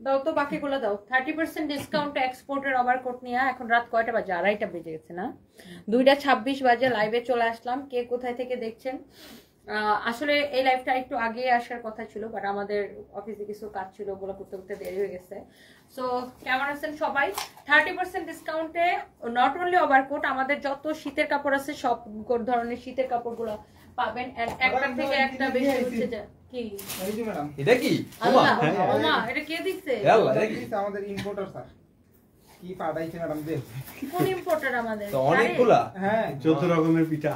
দাও তো বাকিগুলো দাও 30% ডিসকাউন্ট এক্সপোর্টের ওভারকোট নিয়ে এখন রাত কয়টা বাজে 2:30 বেজে গেছে না 2:26 বাজে লাইভে চলে আসলাম কে কোথায় থেকে দেখছেন আসলে এই লাইভটা একটু আগে আসার কথা ছিল বাট আমাদের অফিসে কিছু কাজ ছিল ওগুলো করতে করতে দেরি হয়ে গেছে সো কেমন আছেন সবাই 30% ডিসকাউন্টে নট অনলি ওভারকোট আমাদের যত শীতের কাপড় আছে সব ধরনের শীতের কাপড়গুলো পাবেন একটা থেকে একটা বেশি হচ্ছে যে কি এই যে ম্যাডাম এটা কি আল্লাহ ওমা এটা কে দিছে আল্লাহ এটা কি আমাদের ইম্পোর্টার স্যার কি পাঠাইছে ম্যাডাম দে কোন ইম্পোর্টার আমাদের তো অনেকগুলা হ্যাঁ যত রকমের পিঠা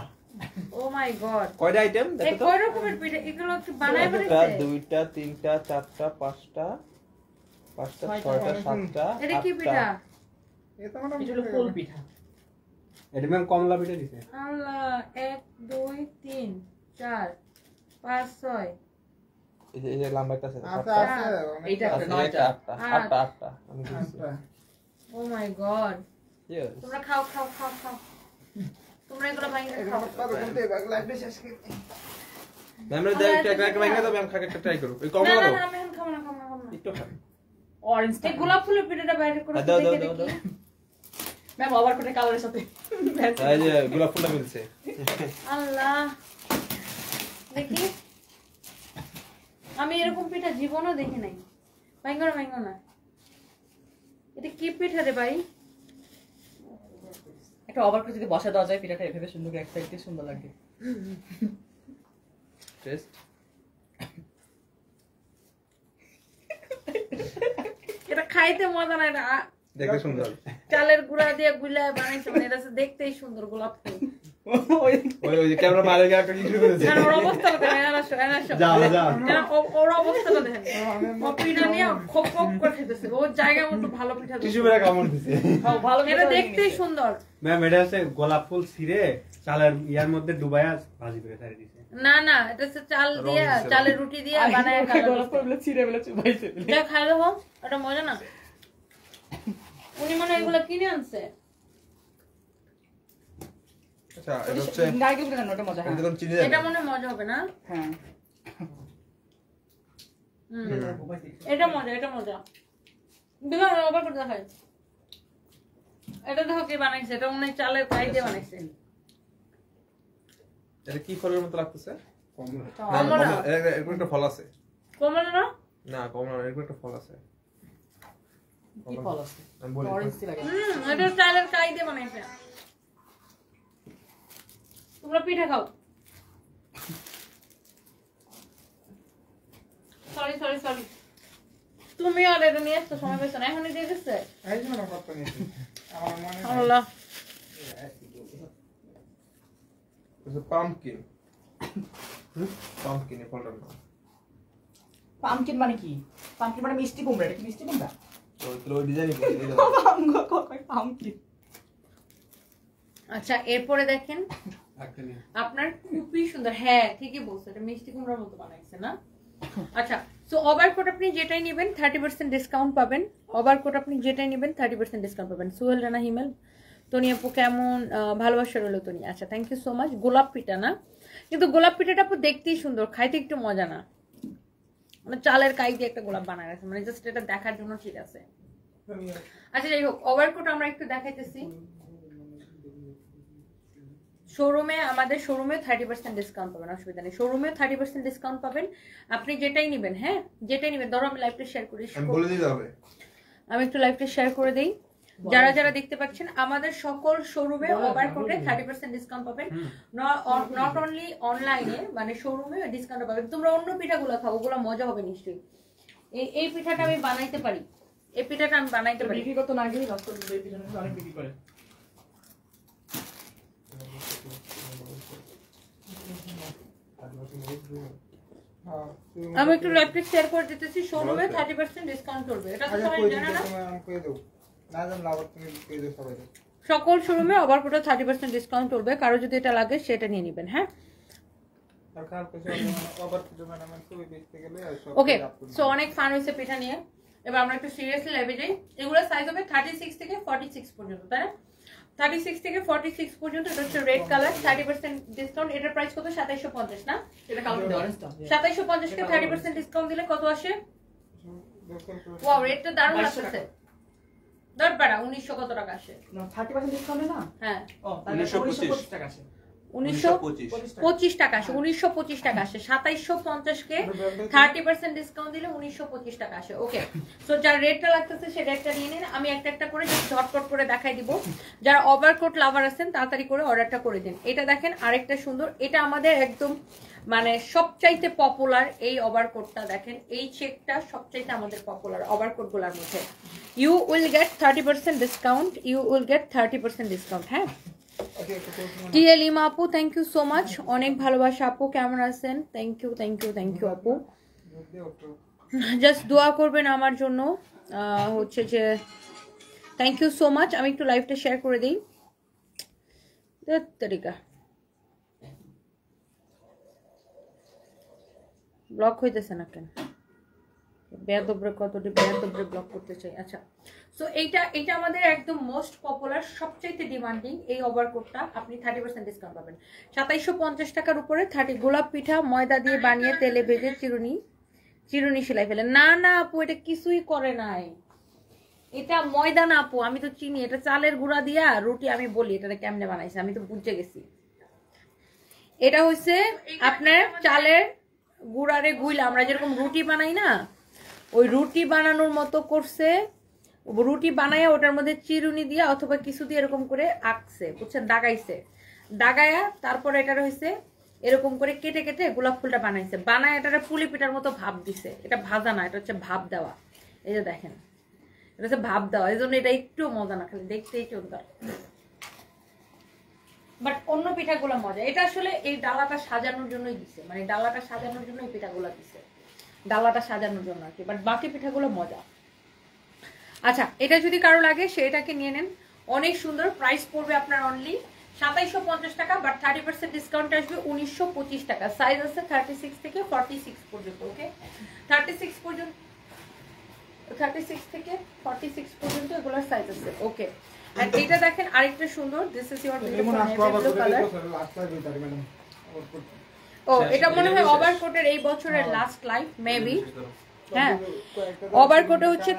ও মাই গড কয়টা আইটেম দেখো তো কয় রকমের পিঠা এগুলো কি বানায় বলেছে দুইটা তিনটা চারটা পাঁচটা ছয়টা সাতটা এটা কি পিঠা এটা মানে এটা ফুল পিঠা এটা ম্যাম কমলা পিঠা দিছে আল্লাহ 1 2 3 4 5 6 এই যে লম্বা একটা আছে এইটা 9টা 8টা আমি দিছি ও মাই গড তোমরা খাও খাও খাও খাও তোমরা এগুলো ভাঙে খাও বলতে লাইভে শেষ করে আমরা ডাইরেক্ট একটা ভাঙে দাও আমি খাকে একটা ট্রাই করব এই কমলা দাও না না আমি খাবো না একটু খাও অরেঞ্জ তে গোলাপ ফুলের পিঠাটা বাইরে করে দেখে দেখি ম্যাম ওভারকোটের কালারের সাথে এই যে গোলাপ ফুলটা মিলছে আল্লাহ দেখি আমি এরকম পিঠা জীবনও দেখি নাই ভাঙো না এটা কি পিঠা রে ভাই একটা ওভারকোট যদি বসা দেওয়া যায় পিঠাটা এভাবে সুন্দর করে এক সাইডে সুন্দর লাগে টেস্ট এটা খাইতে মজা না এটা দেখতে সুন্দর চালের গুঁড়া দিয়ে গুলায় বানাইছে মানে এটা দেখতেই সুন্দর গোলাপ ফুল ওই যে ক্যামেরা মারে গিয়ে একটা কিছু করেছে না ওর অবস্থা দেখেন যা ওর অবস্থা দেখেন ও পিঠা নিয়ে খোপ খোপ করে খেতেছে ও জায়গা মতো ভালো পিঠা দিছে টিস্যু মেরে কামড় দিছে ভালো এটা দেখতেই সুন্দর ম্যাম এটা আছে গোলাপ ফুল ছিঁড়ে চালের ইয়ার মধ্যে ডুবায়া ভাজি করে ছাড়ি দিছে না না এটা হচ্ছে চাল দিয়া চালের রুটি দিয়া বানায় গোলাপ ফুল ছিঁড়ে বলে চুবাইছে এটা খাই দাও এটা মজা না উনি মনে এগুলা কিনে আনছে আচ্ছা এটা হচ্ছে নারকেল পিঠা নটা মজা হ্যাঁ এটা মনে মজা হবে না হ্যাঁ এটা মজা দেখো ওভার করে দেখাই এটা দেখো কি বানাইছে এটা মনে চালের কাই দিয়ে বানাইছে এটা কি ফলের মতো লাগতেছে কমলা এরকম একটা ফল আছে কমলা না না কমলা এরকম একটা ফল আছে কি ফল আছে আমি বলি অরেঞ্জ লাগে এটা চালের কাই দিয়ে বানাইছে তোমরা পিঠা খাও সরি তুমি আর এটা নিয়ে আসতে সময় পেয়েছো না এখনই দিয়ে দিচ্ছে এই জন্য না কত নিয়েছি আমার মনে আল্লাহ এটা পাম্পকিন পাম্পকিন এর ফলটা না পাম্পকিন মানে কি পাম্পকিন মানে মিষ্টি কুমড়া এটা কি মিষ্টি কুমড়া তো ওই ডিজাইনই বলে পাম্পকিন আচ্ছা এরপরে দেখেন আপনার খুবই সুন্দর হ্যাঁ ঠিকই বলছো এটা মিষ্টি কুমড়ার মতো বানাইছে না আচ্ছা সো ওভারকোট আপনি যেটাই নেবেন 30% ডিসকাউন্ট পাবেন ওভারকোট আপনি যেটাই নেবেন 30% ডিসকাউন্ট পাবেন সোহেল রানা হিমেল তনি আপু কেমন ভালোবাসা রইল তনি আচ্ছা থ্যাংক ইউ সো মাচ গোলাপ পিঠা না কিন্তু গোলাপ পিঠাটা আপু দেখতেই সুন্দর খাইতে একটু মজা না মানে চালের কাই দিয়ে একটা গোলাপ বানায় আছে মানে জাস্ট এটা দেখার জন্য ঠিক আছে আচ্ছা যাই হোক ওভারকোট আমরা একটু দেখাইতেছি শোরুমে আমাদের শোরুমে 30% ডিসকাউন্ট পাবেন অসুবিধা নেই শোরুমে 30% ডিসকাউন্ট পাবেন আপনি যেটাই নেবেন হ্যাঁ যেটাই নেবেন ধরো আমি লাইভটা শেয়ার করি বলে দিতে হবে আমি একটু লাইভটা শেয়ার করে দেই যারা যারা দেখতে পাচ্ছেন আমাদের সকল শোরুমে ওভারকোটে 30% ডিসকাউন্ট পাবেন নট অনলি অনলাইনে মানে শোরুমে ডিসকাউন্ট পাবেন তোমরা অন্য পিঠাগুলো খাও ওগুলো মজা হবে নিশ্চয়ই এই পিঠাটা আমি বানাইতে পারি এই পিঠাটা আমি বানাইতে পারি বিক্রি করতে না গেলে নষ্ট এই পিঠাটা অনেক বিক্রি করে আমি একটু লাইভটা শেয়ার করে দিতেছি শোরুমে 30% ডিসকাউন্ট করবে এটা তো সবাই জানে না আমি কই দেব না জানলে আবার তুমি কই দেব সবাই সকল শোরুমে ওভারকোটে 30% ডিসকাউন্ট করবে কারো যদি এটা লাগে সেটা নিয়ে নেবেন হ্যাঁ সরকার কিছু ওভারকোটে ম্যাডাম খুবই বেচতে গেলে ওকে সো অনেক ফান হইছে পিঠা নিয়ে এবার আমরা একটু সিরিয়াসলি লাইভে যাই এগুলো সাইজ হবে 36 থেকে 46 পর্যন্ত তাই না 36 থেকে 46 পর্যন্ত এটা হচ্ছে রেড কালার 30% ডিসকাউন্ট এটার প্রাইস কত 2750 না এটা কালার অরেঞ্জটা 2750 কে 30% ডিসকাউন্ট দিলে কত আসে ওয়াও রেটটা দারুণ লাগতেছে দরবারা 1900 কত টাকা আসে 30% ডিসকাউন্টে না হ্যাঁ ও 1925 টাকা আসে 1925 টাকা আসে 1925 টাকা আসে 2750 কে 30% ডিসকাউন্ট দিলে 1925 টাকা আসে ওকে সো যার রেটটা লাগতেছে সেই রেটটা নিয়ে নিন আমি একটা একটা করে জাস্ট ঝটপট করে দেখাই দিব যারা ওভারকোট লাভার আছেন তাড়াতাড়ি করে অর্ডারটা করে দিন এটা দেখেন আরেকটা সুন্দর এটা আমাদের একদম মানে সবচাইতে পপুলার এই ওভারকোটটা দেখেন এই চেকটা সবচাইতে আমাদের পপুলার ওভারকোটগুলোর মধ্যে you will get 30% discount you will get 30% discount হ্যাঁ টিএল ইমা আপু থ্যাংক ইউ সো মাচ অনেক ভালোবাসা আপু কেমন আছেন থ্যাংক ইউ আপু জাস্ট দোয়া করবেন আমার জন্য হচ্ছে যে থ্যাংক ইউ সো মাচ আমি একটু লাইভটা শেয়ার করে দিই তরিকা ব্লক হইতেছে না কেন বেয়াদবরে কতটি বেয়াদবরে ব্লক করতে চাই আচ্ছা সো এইটা আমাদের একদম মোস্ট পপুলার সবচাইতে ডিমান্ডিং এই ওভারকোটটা আপনি 30% ডিসকাউন্ট পাবেন 2750 টাকার উপরে 30 গোলাপ পিঠা ময়দা দিয়ে বানিয়ে তেলে ভেজে চিরুনি সেলাই ফেলে না না আপু এটা কিছুই করে নাই এটা ময়দা না আপু আমি তো চিনি এটা চালের গুঁড়া দিয়া রুটি আমি বলি এটা কেমনে বানাইছে আমি তো বুঝে গেছি এটা হচ্ছে আপনার চালের গুঁড়ারে গুইলা আমরা যেরকম রুটি বানাই না ওই রুটি বানানোর মতো করছে রুটি বানায়া ওটার মধ্যে চিরুনি দিয়া অথবা কিছু দিয়ে এরকম করে আঁকছে বুঝছেন দাগায়া তারপরে এটা হয়েছে এরকম করে কেটে কেটে গোলাপ ফুলটা বানাইছে বানায় এটা পুলি পিঠার মতো ভাব দিছে এটা ভাজা না এটা হচ্ছে ভাব দেওয়া এই যে দেখেন এটা হচ্ছে ভাব দেওয়া এই জন্য এটা একটু মজা না খালি দেখতেই চলতে বাট অন্য পিঠাগুলো মজা এটা আসলে এই ডালাটা সাজানোর জন্যই দিছে মানে ডালাটা সাজানোর জন্য এই পিঠাগুলো দিছে ডালাটা সাজানোর জন্য আর কি বাট বাকি পিঠাগুলো মজা আচ্ছা এটা যদি কারো লাগে সেটাকে নিয়ে নেন অনেক সুন্দর প্রাইস পড়বে আপনার অনলি 2750 টাকা বাট 30% ডিসকাউন্ট আসবে 1925 টাকা সাইজ আছে 36 থেকে 46 পর্যন্ত ওকে 36 পর্যন্ত 36 থেকে 46 পর্যন্ত এগুলোর সাইজ আছে ওকে আর এটা দেখেন আরেকটা সুন্দর this is your blue colour ও এটা মনে হয় ওভারকোটের এই বছরের লাস্ট লাইভ মেবি হ্যাঁ ওভারকোটে হচ্ছে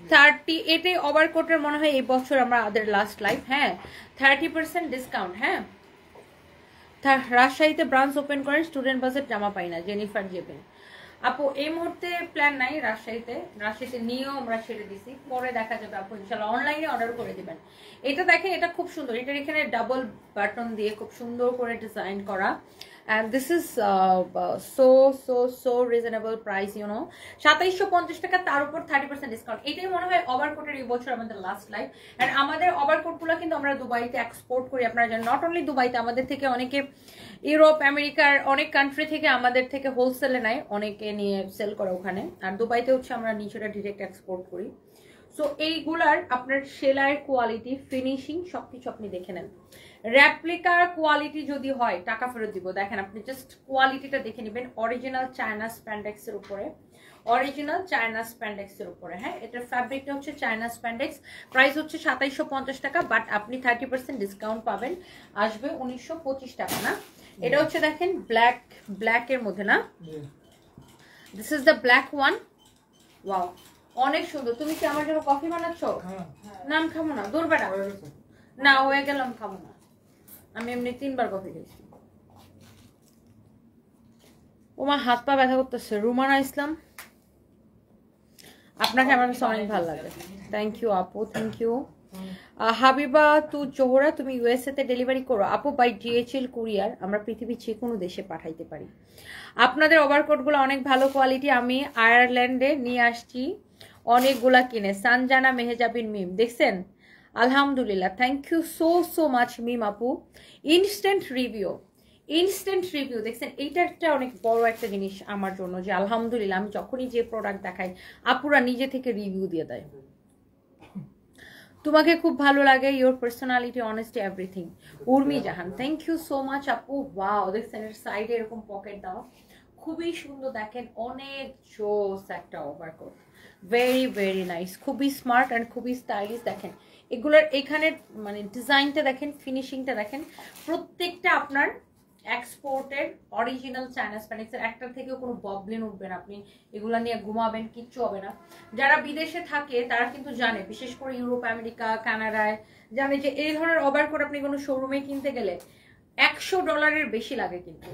30 এটাই ওভারকোটের মনে হয় এই বছর আমরা আমাদের লাস্ট লাইভ হ্যাঁ 30% ডিসকাউন্ট হ্যাঁ রাজশাহীতে ব্রাঞ্চ ওপেন করেন স্টুডেন্ট বাসের জামা পাই না জেনিফার জেবেন আপু এই মুহূর্তে প্ল্যান নাই রাজশাহীতে নিয়েও আমরা ছেড়ে দিছি পরে দেখা যাবে আপু ইনশাল্লাহ অনলাইনে অর্ডার করে দিবেন এটা দেখেন এটা খুব সুন্দর এটার এখানে ডাবল বাটন দিয়ে খুব সুন্দর করে ডিজাইন করা and this is so reasonable price you know 2750 টাকা তার উপর 30% ডিসকাউন্ট এটাই মনে হয় ওভারকোটের এই বছর আমাদের লাস্ট লাইভ এন্ড আমাদের ওভারকোটগুলো কিন্তু আমরা দুবাইতে এক্সপোর্ট করি আপনারা জানেন নট অনলি দুবাইতে আমাদের থেকে অনেকে ইউরোপ আমেরিকার অনেক কান্ট্রি থেকে আমাদের থেকে হোলসেলে নেয় অনেকে নিয়ে সেল করে ওখানে আর দুবাইতে হচ্ছে আমরা নিজেরা ডিরেক্ট এক্সপোর্ট করি সো এইগুলার আপনার সেলাইয়ের কোয়ালিটি ফিনিশিং সবকিছু আপনি দেখে নেন রেপ্লিকার কোয়ালিটি যদি হয় টাকা ফেরত দিব দেখেন আপনি জাস্ট কোয়ালিটিটা দেখে নেবেন অরিজিনাল চায়না স্প্যান্ডেক্সের উপরে হ্যাঁ এটার ফ্যাব্রিকটা হচ্ছে চায়না স্প্যান্ডেক্স প্রাইস হচ্ছে 2750 টাকা বাট আপনি 30% ডিসকাউন্ট পাবেন আসবে 1925 টাকা না এটা হচ্ছে দেখেন ব্ল্যাক এর মধ্যে না this is the black one wow অনেক সুন্দর তুমি কি আমার জন্য কফি বানাচ্ছো নাম খাবো না দূর বেটা না হয়ে গেলাম খাবো না আমি এমনি 3 বার কফি খেয়েছি ওমা হাত পা ব্যথা করতেছে রুমানা ইসলাম আপনাকে আমার কাছে অনেক ভালো লাগে থ্যাংক ইউ আপু থ্যাংক ইউ হাবিবা তু জোহরা তুমি ইউএসএ তে ডেলিভারি করো আপু বাই ডিএচএল কুরিয়ার আমরা পৃথিবীর যে কোনো দেশে পাঠাইতে পারি আপনাদের ওভারকোটগুলো অনেক ভালো কোয়ালিটি আমি আয়ারল্যান্ডে নিয়ে আসছি অনেকগুলা কিনে সানজানা মেহেজাবিন মিম দেখছেন আলহামদুলিল্লাহ thank you so much Mim আপু ইনস্ট্যান্ট রিভিউ দেখছেন এইটা একটা অনেক বড় একটা জিনিস আমার জন্য যে আলহামদুলিল্লাহ আমি যখনই যে প্রোডাক্ট দেখাই আপুরা নিজে থেকে রিভিউ দিয়ে দেয় তোমাকে খুব ভালো লাগে your personality honesty everything Urmi Jahan thank you so much আপু ওয়াও দেখছেন এর সাইডে এরকম পকেট দাও খুবই সুন্দর দেখেন অনেক জোস একটা ওভারকোট ভেরি নাইস খুবই স্মার্ট অ্যান্ড খুবই স্টাইলিশ দেখেন এগুলোর এখানে মানে ডিজাইনটা দেখেন ফিনিশিংটা দেখেন প্রত্যেকটা আপনার এক্সপোর্টেড অরিজিনাল চায়না স্প্যানিক্সের, একটার থেকেও কোনো ববলিন উঠবে না, আপনি এগুলা নিয়ে ঘুমাবেন কিচ্ছু হবে না। যারা বিদেশে থাকে তারা কিন্তু জানে, বিশেষ করে ইউরোপ, আমেরিকা, কানাডায় জানে যে এই ধরনের ওভারকোট আপনি কোনো শোরুমে কিনতে গেলে $100 বেশি লাগে কিন্তু।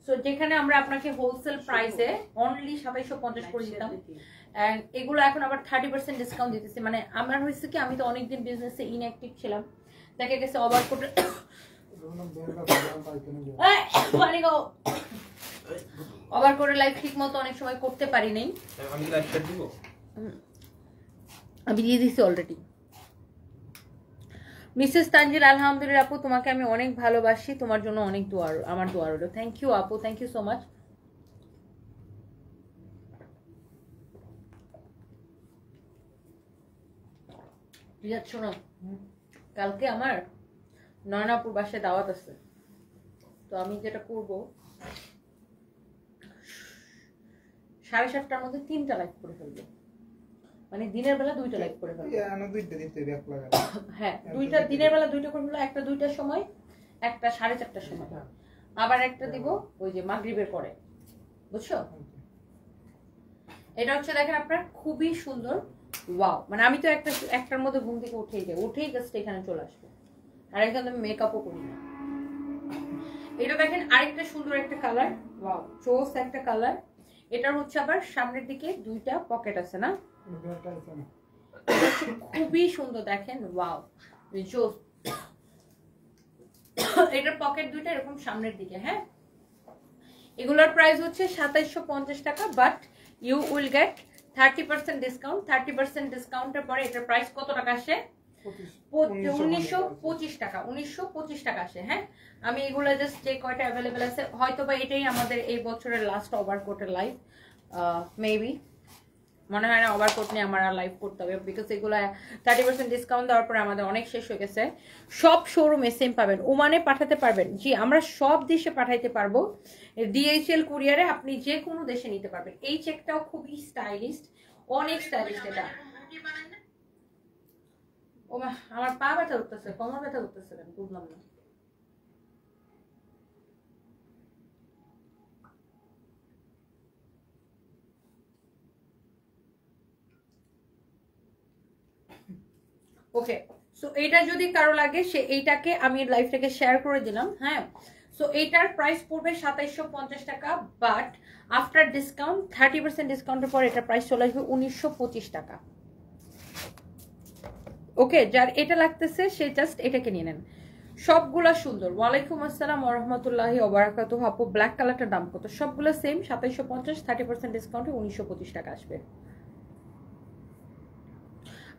সো যেখানে আমরা আপনাকে হোলসেল প্রাইসে অনলি 2750 করে দিতাম, এন্ড এগুলো এখন আবার 30% ডিসকাউন্ট দিতেছি। মানে আমার হয়েছে কি, আমি তো অনেকদিন বিজনেসে ইনঅ্যাক্টিভ ছিলাম, দেখা গেছে ওভারকোটের ওভারকোটের লাইফ ঠিক মতো অনেক সময় করতে পারি নাই। আমি দিয়ে দিচ্ছি অলরেডি। মিসেস তানজিল, আলহামদুলিল্লাহ আপু, তোমাকে আমি অনেক ভালোবাসি, তোমার জন্য অনেক দোয়া, আমার দোয়া রইল। থ্যাংক ইউ আপু, থ্যাংক ইউ সো মাচ। শোনো, কালকে আমার নয়নাপুর বাসায় দাওয়াত আছে, তো আমি যেটা করব 7:30টার মধ্যে 3টা লাইভ করে ফেলবো, মানে দিনের বেলা 2টা লাইভ করে ফেলবো। হ্যাঁ, দুইটা দিনের বেলা 2টা করে ফেলবো, একটা 2টার সময়, একটা 4:30টার সময়, আবার একটা দিব ওই যে মাগরিবের পরে, বুঝছো? এটা হচ্ছে দেখেন আপনার খুবই সুন্দর, ওয়াও। মানে আমি তো একটার মধ্যে ঘুম থেকে উঠেই জাস্ট এখানে চলে আসবো, আর এখানে আমি মেকআপও করি না। এটা দেখেন আরেকটা সুন্দর একটা কালার, ওয়াও চোস একটা কালার। এটার হচ্ছে আবার সামনের দিকে 2টা পকেট আছে না, খুবই সুন্দর দেখেন, ওয়াও চোস। এটার পকেট 2টা এরকম সামনের দিকে। হ্যাঁ, এগুলোর প্রাইস হচ্ছে 2750 টাকা, but you will get 30% discount. 30% ডিসকাউন্টের পরে এটার প্রাইস কত টাকা আসে? 1925 টাকা, 1925 টাকা আসে। হ্যাঁ, আমি এগুলো জাস্ট যে কয়টা অ্যাভেলেবেল আছে, হয়তো বা এটাই আমাদের এই বছরের লাস্ট ওভারকোটের লাইভ, মেবি মনে হয় না ওভারকোট নিয়ে আমার আর লাইভ করতে হবে, বিকজ এগুলো 30% ডিসকাউন্ট দেওয়ার পরে আমাদের অনেক শেষ হয়ে গেছে। সব শোরুমে সেম পাবেন, ওমানে পাঠাতে পারবেন, জি আমরা সব দেশে পাঠাইতে পারবো, DHL কুরিয়ারে আপনি যে কোনো দেশে নিতে পারবেন। এই চেকটাও খুবই স্টাইলিস্ট, অনেক স্টাইলিস্ট এটা। ও মা, আমার পা ব্যথা করতেছে, কোমর ব্যথা করতেছে, আমি বুঝলাম না। ওকে, সো এটা যদি কারো লাগে সে এইটাকে আমি লাইভটাকে শেয়ার করে দিলাম। হ্যাঁ, সো এইটার প্রাইস পড়বে 2750 টাকা, বাট আফটার ডিসকাউন্ট 30% ডিসকাউন্টের পর এটার প্রাইস চলে আসবে 1925 টাকা। ওকে, যার এটা লাগতেছে সে জাস্ট এটাকে নিয়ে নেন, সবগুলা সুন্দর। ওয়ালাইকুম আসসালাম ওয়া রাহমাতুল্লাহি ওয়া বারাকাতুহু। আপু ব্ল্যাক কালারটার দাম কত? সবগুলো সেম 2750, 30% ডিসকাউন্টে 1925 টাকা আসবে।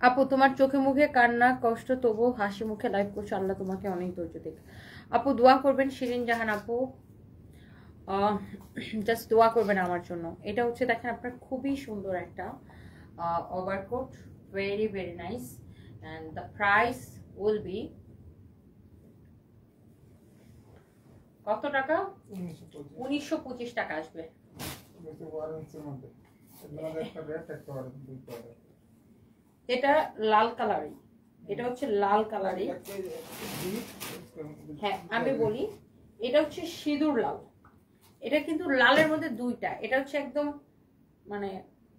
আপু তোমার চোখে মুখে কান্না কষ্ট, তবু হাসি মুখে লাইভ করছো, আল্লাহ তোমাকে অনেক ধৈর্য দিক। আপু দোয়া করবেন, শিরিন জাহান আপু জাস্ট দোয়া করবেন আমার জন্য। এটা হচ্ছে দেখেন আপনার খুবই সুন্দর একটা overcoat, very very nice, and the price will be কত টাকা? 1925 টাকা আসবে। এটা লাল কালারই, এটা হচ্ছে লাল কালারই। হ্যাঁ আমি বলি, এটা হচ্ছে সিঁদুর লাল, এটা কিন্তু লালের মধ্যে 2টা, এটা হচ্ছে একদম মানে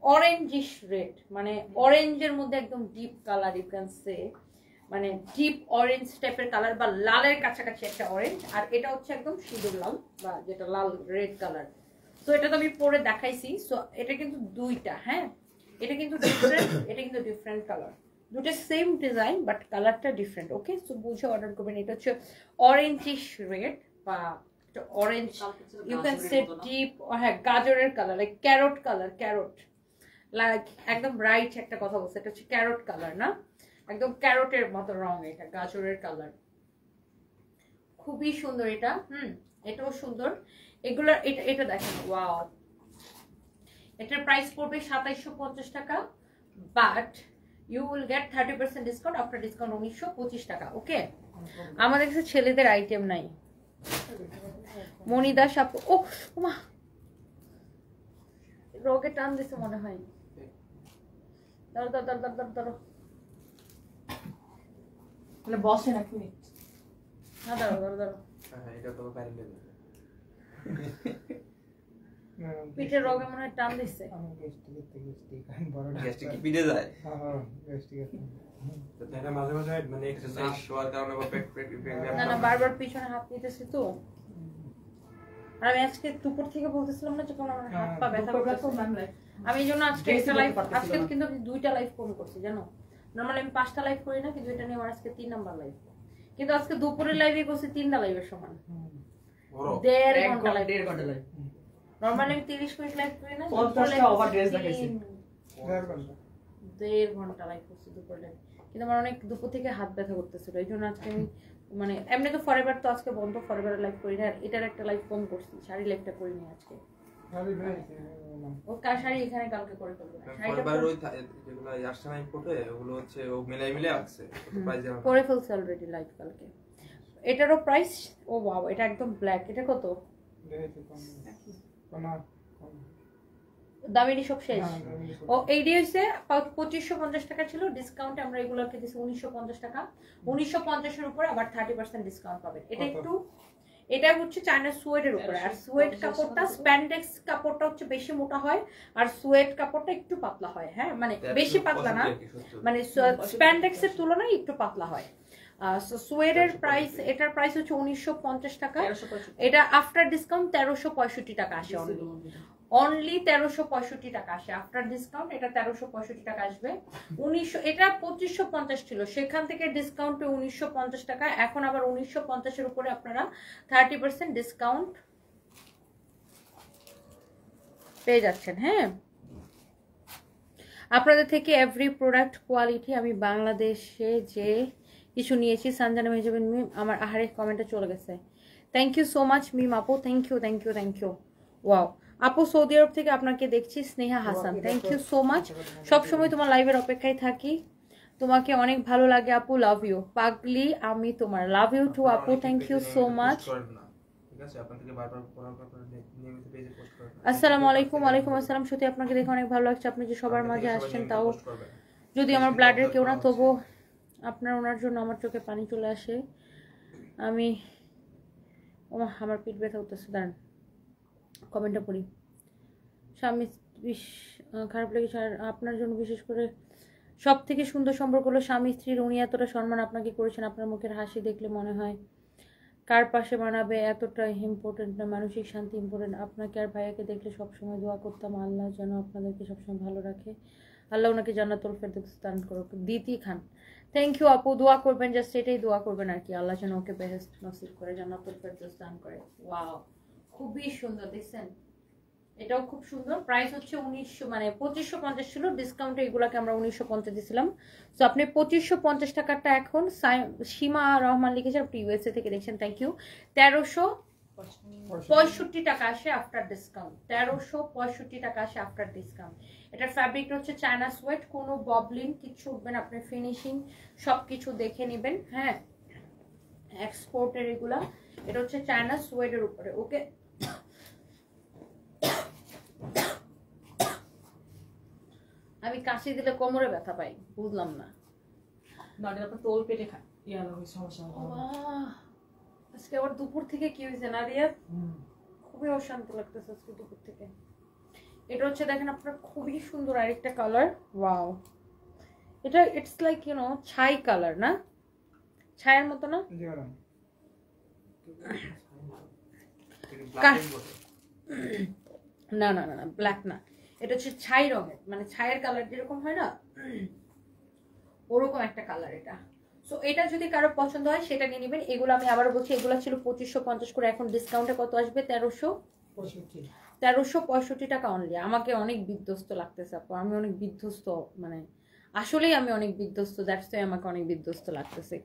অরেঞ্জিশ রেড, মানে অরেঞ্জের মধ্যে একদম deep colour, you can say মানে ডিপ অরেঞ্জ টাইপের কালার, বা লালের কাছাকাছি একটা অরেঞ্জ। আর এটা হচ্ছে একদম সিঁদুর লাল, বা যেটা লাল রেড কালার। তো এটা তো আমি পরে দেখাইছি। সো এটা কিন্তু 2টা, হ্যাঁ এটা কিন্তু ডিফারেন্ট, এটা কিন্তু ডিফারেন্ট কালার, দুটো সেম ডিজাইন বাট কালারটা ডিফারেন্ট। ওকে, সো বুঝে অর্ডার করবেন। এটা হচ্ছে অরেঞ্জিশ রেড বা orange, you can say deep, হ্যাঁ গাজরের colour, like carrot colour, carrot like একদম রাইট একটা কথা বলছে, এটা হচ্ছে ক্যারট কালার না, একদম ক্যারটের মতো রং, এটা গাজরের কালার, খুবই সুন্দর এটা। এটাও সুন্দর। এগুলা এটা দেখেন, ওয়াও, এটার প্রাইস পড়বে 2750 টাকা, but you will get 30% discount, after discount 1925 টাকা। ওকে, আমাদের কাছে ছেলেদের আইটেম নাই। মনিদাস আপু, ও মা রোগে টান দিছে মনে হয়, ধরো ধরো ধরো ধরো ধরো, বসেন এক মিনিট, না ধরো ধরো ধরো, এটা তো বাইরে নেবে পিঠের রোগে মনে হয় টান দিচ্ছে। আমি গ্যাস্ট্রিক আমি বড় গ্যাস্ট্রিক কি পিঠে যায়? হ্যাঁ গ্যাস্ট্রিক তো তাহলে মাঝে মাঝে মানে এক্সারসাইজ হওয়ার কারণে বা পেট না বারবার পিছনে হাত নিতেছি তো। আর আমি আজকে দুপুর থেকে বলতেছিলাম না যে কোনো আমার হাত পা ব্যথা করতেছে। আমি এই জন্য আজকে একটা লাইভ, আজকে কিন্তু আমি 2টা লাইভ কম করছি জানো। নরমালি আমি 5টা লাইভ করি না, কিন্তু এটা নিয়ে আমার আজকে 3 নাম্বার লাইভ। কিন্তু আজকে দুপুরের লাইভে করছি 3টা লাইভের সমান। 1.5 ঘন্টা লাইভ, 1.5 ঘন্টা লাইভ। নরমালি আমি 30 মিনিট লাইভ করি না, 50টা ওভার ড্রেস দেখাইছি। 1.5 ঘন্টা লাইভ করছি দুপুর লাইভ। কিন্তু আমার অনেক দুপুর থেকে হাত ব্যথা করতেছিল, এই জন্য আজকে আমি মানে এমনি তো ফরএভার তো আজকে বন্ধ, ফরএভার লাইভ করি না। আর এটার একটা লাইভ কম করছি, শাড়ি লাইভটা করিনি আজকে। ও কার শাড়ি এখানে কালকে করে ফেলবো। ফরবার ওই যেগুলো আসছে না ইম্পোর্টে ওগুলো হচ্ছে ও মিলাই আছে প্রাইস জানা করে ফেলছে অলরেডি লাইভ কালকে। এটারও প্রাইস, ও ওয়াও এটা একদম ব্ল্যাক। এটা কত? দামেরই সব শেষ। ও এইডি হইছে 2550 টাকা ছিল, ডিসকাউন্টে আমরা এগুলোকে দিছি 1950 টাকা। 1950 এর উপরে আবার 30% ডিসকাউন্ট পাবেন। এটা একটু, এটা হচ্ছে চায়না সুয়েডের উপরে। আর সুয়েড কাপড়টা, স্প্যান্ডেক্স কাপড়টা হচ্ছে বেশি মোটা হয়, আর সুয়েড কাপড়টা একটু পাতলা হয়। হ্যাঁ মানে বেশি পাতলা না, মানে স্প্যান্ডেক্সের তুলনায় একটু পাতলা হয়। সুয়েডের প্রাইস, এটার প্রাইস হচ্ছে 1950 টাকা। এটা আফটার ডিসকাউন্ট 1365 টাকা আসে। অনলি 1365 টাকা আসে আফটার ডিসকাউন্ট। এটা 1365 টাকা আসবে। 1900, এটা 2550 ছিল, সেখান থেকে ডিসকাউন্টে 1950 টাকা। এখন আবার 1950 এর উপরে আপনারা 30% ডিসকাউন্ট পেয়ে যাচ্ছেন। হ্যাঁ, আপনাদের থেকে এভরি প্রোডাক্ট কোয়ালিটি। আমি বাংলাদেশে যে কিছু নিয়েছি, সানজানা মেহজাবিন মিম আমার আহারে কমেন্টে চলে গেছে। Thank you so much Mim আপু, thank you thank you thank you. Wow আপু সৌদি আরব থেকে আপনাকে দেখছি, Sneha Hasan, thank you so much. সবসময় তোমার লাইভের অপেক্ষায় থাকি, তোমাকে অনেক ভালো লাগে আপু, লাভ ইউ পাগলি আমি তোমার, লাভ ইউ টু আপু, থ্যাংক ইউ সো মাচ। আসসালামু আলাইকুম। ওয়ালাইকুম আসসালাম। সত্যি আপনাকে দেখে অনেক ভালো লাগছে, আপনি যে সবার মাঝে আসছেন, তাও যদি আমার ব্লাডের কেউ না, তবু আপনার ওনার জন্য আমার চোখে পানি চলে আসে। আমি আমার পিঠ ব্যথা করতেছে, দাঁড়ান কমেন্টটা পড়ি। স্বামী খারাপ লেগেছে, আর আপনার জন্য বিশেষ করে সব থেকে সুন্দর সম্পর্ক হলো স্বামী স্ত্রীর। উনি এতটা সম্মান আপনাকে করেছেন, আপনার মুখের হাসি দেখলে মনে হয় কার পাশে মানাবে, এতটা ইম্পর্টেন্ট না, মানসিক শান্তি ইম্পর্টেন্ট। আপনাকে আর ভাইয়াকে দেখলে সবসময় দোয়া করতাম, আল্লাহ যেন আপনাদেরকে সবসময় ভালো রাখে, আল্লাহ ওনাকে জান্নাতুল ফেরদৌস দান করুক। দিতি খান, থ্যাংক ইউ আপু, দোয়া করবেন, জাস্ট এটাই দোয়া করবেন আর কি, আল্লাহ যেন ওকে বেহেশত নসিব করে, জান্নাতুল ফেরদৌস দান করে। ওয়াও খুবই সুন্দর, দেখছেন এটাও খুব সুন্দর। প্রাইস হচ্ছে 1900, মানে 2550 ছিল, ডিসকাউন্টে এগুলাকে আমরা 1950 দিয়েছিলাম। তো আপনি 2550 টাকাটা এখন সীমা রহমান লিখেছেন, আপনি ইউএসএ থেকে দেখছেন, থ্যাংক ইউ। 1365 টাকা আসে আফটার ডিসকাউন্ট, 1365 টাকা আসে আফটার ডিসকাউন্ট। এটার ফ্যাব্রিকটা হচ্ছে চায়না সোয়েট, কোনো ববলিন কিছু উঠবে না, আপনি ফিনিশিং সব কিছু দেখে নেবেন। হ্যাঁ এক্সপোর্টের এগুলা, এটা হচ্ছে চায়না সোয়েটের উপরে। ওকে আমি কাশি দিলে কোমরে ব্যথা পাই, বুঝলাম না। তোল পেটে খায় সমস্যা। আজকে আবার দুপুর থেকে কি হয়েছে না রিয়া, খুবই অশান্তি লাগতেছে আজকে দুপুর থেকে। এটা হচ্ছে দেখেন আপনার খুবই সুন্দর আরেকটা কালার, ওয়াও এটা ইটস লাইক ইউ নো ছাই কালার, না ছায়ের মতো না, না না না ব্ল্যাক না, এটা হচ্ছে ছাই রঙের, মানে ছাইয়ের কালার যেরকম হয় না ওরকম একটা কালার এটা। সো এটা যদি কারো পছন্দ হয় সেটা নিয়ে নেবেন। এগুলো আমি আবার বলছি, এগুলো ছিল 2550 করে, এখন ডিসকাউন্টে কত আসবে? 1365 টাকা অনলি। আমাকে অনেক বিধ্বস্ত লাগতেছে আপু, আমি অনেক বিধ্বস্ত, মানে আসলেই আমি অনেক বিধ্বস্ত, দ্যাটস ওয়াই আমাকে অনেক বিধ্বস্ত লাগতেছে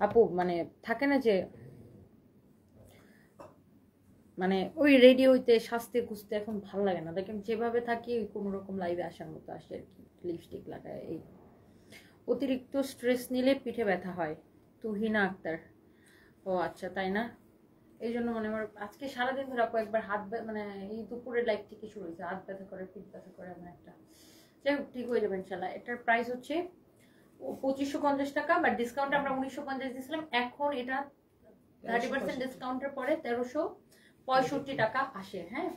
আপু। মানে থাকে না যে মানে ওই রেডিওতে সাজতে খুঁজতে এখন ভালো লাগে না, দেখেন যেভাবে থাকি কোনো রকম লাইভে আসার মতো আসে আর কি, লিপস্টিক লাগায়। এই অতিরিক্ত স্ট্রেস নিলে পিঠে ব্যথা হয়, তুহিনা আক্তার। ও আচ্ছা তাই না, এই জন্য মানে আমার আজকে সারাদিন ধরে কয়েকবার হাত মানে এই দুপুরের লাইভ থেকে শুরু হয়েছে, হাত ব্যথা করে পিঠ ব্যথা করে আমার একটা। যাই হোক ঠিক হয়ে যাবে ইনশাল্লাহ। এটার প্রাইস হচ্ছে 2550 টাকা, বাট ডিসকাউন্ট আমরা 1950 দিয়েছিলাম, এখন এটা 30% ডিসকাউন্টের পরে 65 টাকা আসে। হ্যাঁ,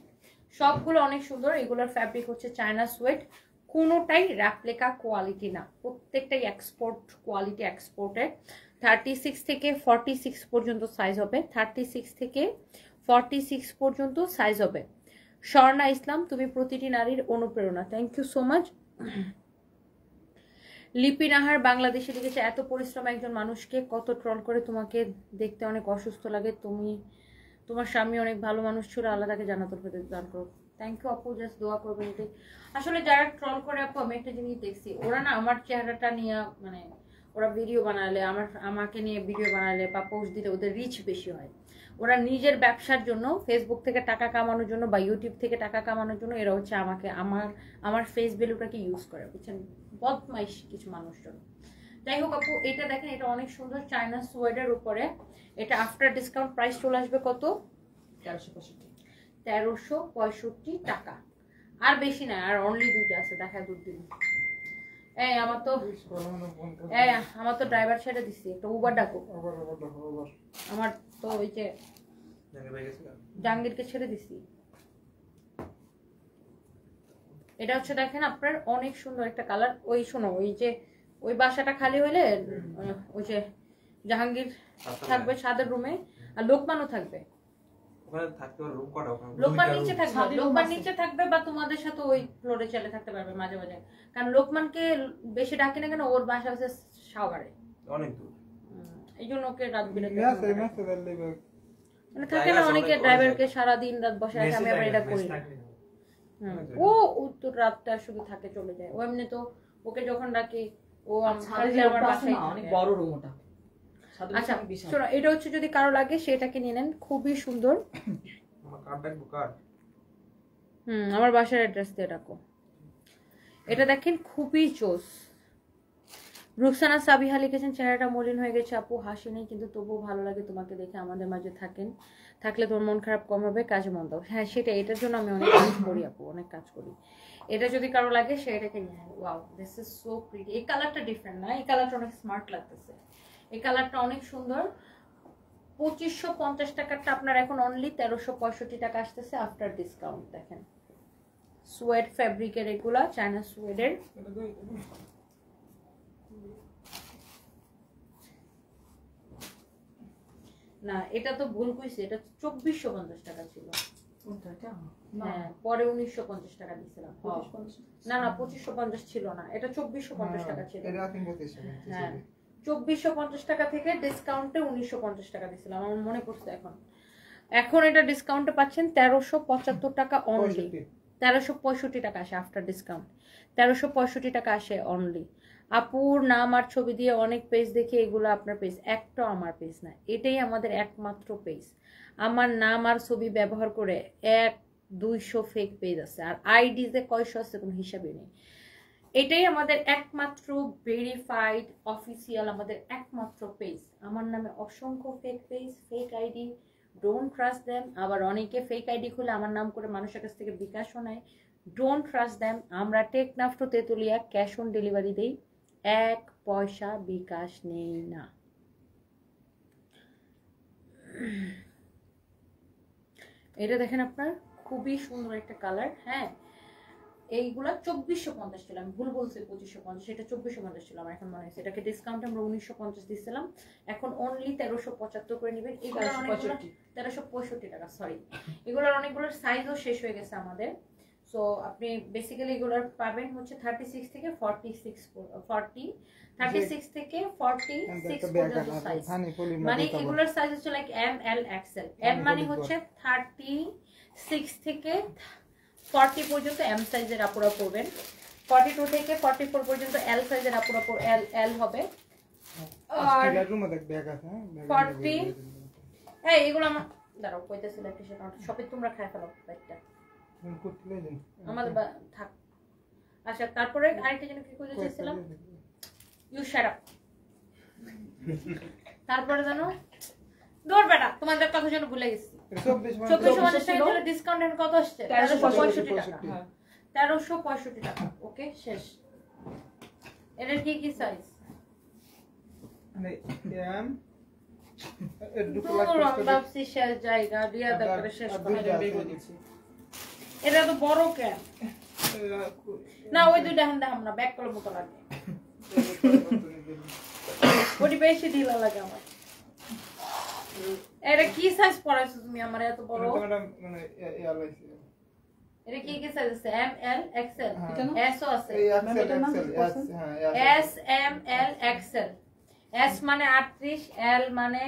সবগুলো অনেক সুন্দর। এগুলোর ফ্যাব্রিক হচ্ছে চায়না সুয়েট, কোনোটাই রেপ্লিকা কোয়ালিটি না, প্রত্যেকটাই এক্সপোর্ট কোয়ালিটি, এক্সপোর্টেড। 36 থেকে 46 পর্যন্ত সাইজ হবে, 36 থেকে 46 পর্যন্ত সাইজ হবে। স্বর্ণা ইসলাম, তুমি প্রতিটি নারীর অনুপ্রেরণা, থ্যাংক ইউ সো মাচ। লিপি নাহার বাংলাদেশে লিখেছে, এত পরিশ্রম একজন মানুষকে কত ট্রল করে, তোমাকে দেখতে অনেক অসুস্থ লাগে, তোমার স্বামী অনেক ভালো মানুষ ছিল, আল্লাহ তাকে জান্নাতুল ফেরদৌস দান করো। থ্যাংক ইউ আপু, জাস্ট দোয়া করবেন। এটাই আসলে যারা ট্রল করে আপু, আমি একটা জিনিস দেখছি, ওরা না আমার চেহারাটা নিয়ে মানে ওরা ভিডিও বানালে, আমাকে নিয়ে ভিডিও বানালে বা পোস্ট দিলে ওদের রিচ বেশি হয়। ওরা নিজের ব্যবসার জন্য, ফেসবুক থেকে টাকা কামানোর জন্য বা ইউটিউব থেকে টাকা কামানোর জন্য এরা হচ্ছে আমাকে আমার ফেস ভ্যালুটাকে ইউজ করে, বুঝছেন, বদমাইশ কিছু মানুষজন। যাই হোক আপু, এটা দেখেন, এটা অনেক সুন্দর চায়না সোয়েডের উপরে। এটা আফটার ডিসকাউন্ট প্রাইস চলে আসবে কত? 1365 টাকা। আর বেশি না, আর অনলি দুইটা আছে, দেখা দুধ দিন। এই আমার তো ড্রাইভার ছেড়ে দিচ্ছি, একটা উবার ডাকো। আমার তো ওই যে জাহাঙ্গীরকে ছেড়ে দিছি। এটা হচ্ছে দেখেন আপনার অনেক সুন্দর একটা কালার। ওই শোনো, ওই যে ওই বাসাটা খালি হইলে ওই যে জাহাঙ্গীর থাকবে ছাদের রুমে, আর লোকমানও থাকবে। লোকমান নিচে থাকবে, লোকমান নিচে থাকবে, বা তোমাদের সাথে ওই ফ্লোরে চলে থাকতে পারবে মাঝে মাঝে। কারণ লোকমানকে বেশি ডাকি না কেন, ওর বাসা হচ্ছে সাওয়ারে, অনেক দূর, এই জন্য ওকে রাত বিরাতে মানে থাকে না অনেকে ড্রাইভারকে সারাদিন রাত বসে আছে। আমি আবার এটা করি না। ও উত্তর রাতটা শুধু থাকে, চলে যায়। ও এমনি তো ওকে যখন ডাকি ও আমার বাসায় অনেক বড় রুম ওটা। আচ্ছা শোনো, এটা হচ্ছে যদি কারো লাগে সেটাকে নিয়ে নেন, খুবই সুন্দর। আমার বাসার অ্যাড্রেস দিয়ে রাখো। এটা দেখেন খুবই জোস। রুকসানা সাবিহা লিখেছেন, চেহারাটা মলিন হয়ে গেছে আপু, হাসি নেই কিন্তু তবুও ভালো লাগে তোমাকে দেখে, আমাদের মাঝে থাকলে তোর মন খারাপ কম হবে, কাজে মন দাও। হ্যাঁ সেটা, এটার জন্য আমি অনেক কাজ করি আপু, অনেক কাজ করি। এটা যদি কারো লাগে সেটাকে নিয়ে নেন। Wow, this is so pretty. এই কালারটা ডিফারেন্ট না, এই কালারটা অনেক স্মার্ট লাগতেছে, এই কালারটা অনেক সুন্দর। 2550 টাকারটা আপনার এখন অনলি 1365 টাকা আসতেছে আফটার ডিসকাউন্ট। দেখেন সুয়েড ফ্যাব্রিকের, এগুলা চায়না সুয়েডের। না এটা তো ভুল কইছি, এটা 2450 টাকা ছিল। হ্যাঁ পরে 1950 টাকা দিছিলাম। না 2550 ছিল না, এটা 2450 টাকা ছিল। হ্যাঁ 2450 টাকা থেকে ডিসকাউন্টে 1950 টাকা দিছিলাম, আমার মনে পড়ছে এখন এটা ডিসকাউন্টে পাচ্ছেন 1375 টাকা অনলি। 1365 টাকা আসে আফটার ডিসকাউন্ট, 1365 টাকা আসে অনলি। আপুর নাম আর ছবি দিয়ে অনেক পেজ দেখি, এগুলো আপনার পেজ? একটা আমার পেজ না, এটাই আমাদের একমাত্র পেজ। আমার নাম আর ছবি ব্যবহার করে 100-200 ফেক পেজ আছে, আর আইডি যে কয়শো আছে কোনো হিসাবই নেই। এটাই আমাদের একমাত্র ভেরিফাইড অফিসিয়াল, আমাদের একমাত্র পেজ। আমার নামে অসংখ্য fake page, fake ID, don't trust them. আবার অনেকে ফেক আইডি খুলে আমার নাম করে মানুষের কাছ থেকে বিকাশও নেয়, ডোন্ট ট্রাস্ট দেম। আমরা Teknaf to Tetulia cash on delivery দেই, 1 পয়সা বিকাশ নেই না। এটা দেখেন আপনার খুবই সুন্দর একটা কালার। হ্যাঁ এইগুলা 2450 ছিল, আমি ভুল বলছি 2550, এটা 2450 ছিল আমার এখন মনে হয়েছে। এটাকে ডিসকাউন্ট আমরা 1950 দিচ্ছিলাম, এখন অনলি 1375 করে নেবেন। এগুলো 1365 টাকা, সরি। এগুলোর অনেকগুলোর সাইজও শেষ হয়ে গেছে আমাদের। সো আপনি বেসিক্যালি এগুলোর পাবেন হচ্ছে 36 থেকে 46 36 থেকে 46 পর্যন্ত সাইজ। মানে এগুলোর সাইজ হচ্ছে like M L XL. M মানে হচ্ছে 36 থেকে 40 পর্যন্ত এম সাইজের আপুরা পরবেন, 42 থেকে 44 পর্যন্ত এল সাইজের আপুরা এল হবে। আর 40 এই এগুলো আমার দাঁড়াও কইতেছিল একটা সেটা সবই তোমরা খায় ফেলো একটা আমাদের থাক। আচ্ছা তারপরে আরেকটা জিনিস কি কইতে চাইছিলাম, ইউ শাট আপ। তারপরে জানো দৌড় বেটা, তোমাদের কথা যেন ভুলে গেছি। 2450 টাকা দিলে ডিসকাউন্ট এখন কত আসছে? 1365 টাকা। 1365 টাকা। ওকে শেষ। এটার কি কি সাইজ? মানে এম ভাবছি শেষ জায়গা দিয়া দরকারে শেষ করে বের করে দিচ্ছি। এটা তো বড় কেন না ওই দুইটা হান দেখাম না ব্যাক করার মতো লাগে ওটি বেশি ঢিলা লাগে আমার এটা কি সাইজ পড়াইছো তুমি আমার এত বড় মানে এয়ারলাইন্স এটা কি কি সাইজ আছে এম এল এক্সেল এস ও আছে S M L XL S মানে 38 এল মানে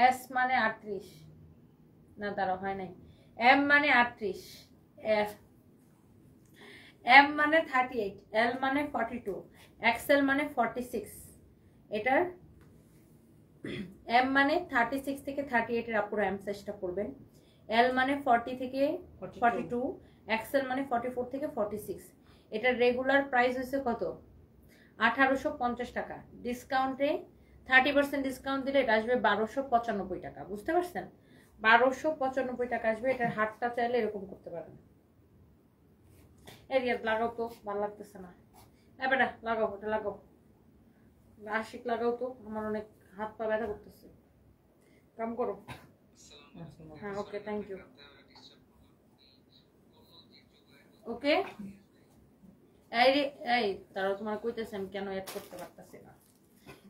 এস মানে 38 না তারা হয় নাই এম মানে 38 এফ এম মানে 38 এল মানে 42 এক্সেল মানে 46 এটার এম মানে 36 থেকে 38 এর আপুরা এম সাইজটা পড়বেন এল মানে 40 থেকে 42 এক্সেল মানে 44 থেকে 46 এটার রেগুলার প্রাইস হচ্ছে কত 1850 টাকা ডিসকাউন্টে 30% ডিসকাউন্ট দিলে এটা আসবে 1295 টাকা বুঝতে পারছেন 1295 টাকা আসবে এটার হাতটা চাইলে এরকম করতে পারেন এরিয়া লাগাও তো ভালো লাগতেছে না বেটা লাগাও ওটা লাগাও আশিক লাগাও তো আমার অনেক হাত পা ব্যথা করতেছে কাম করো হ্যাঁ ওকে থ্যাংক ইউ ওকে এই তারা তোমার কইতেছেন কেন এড করতে পারতেছি না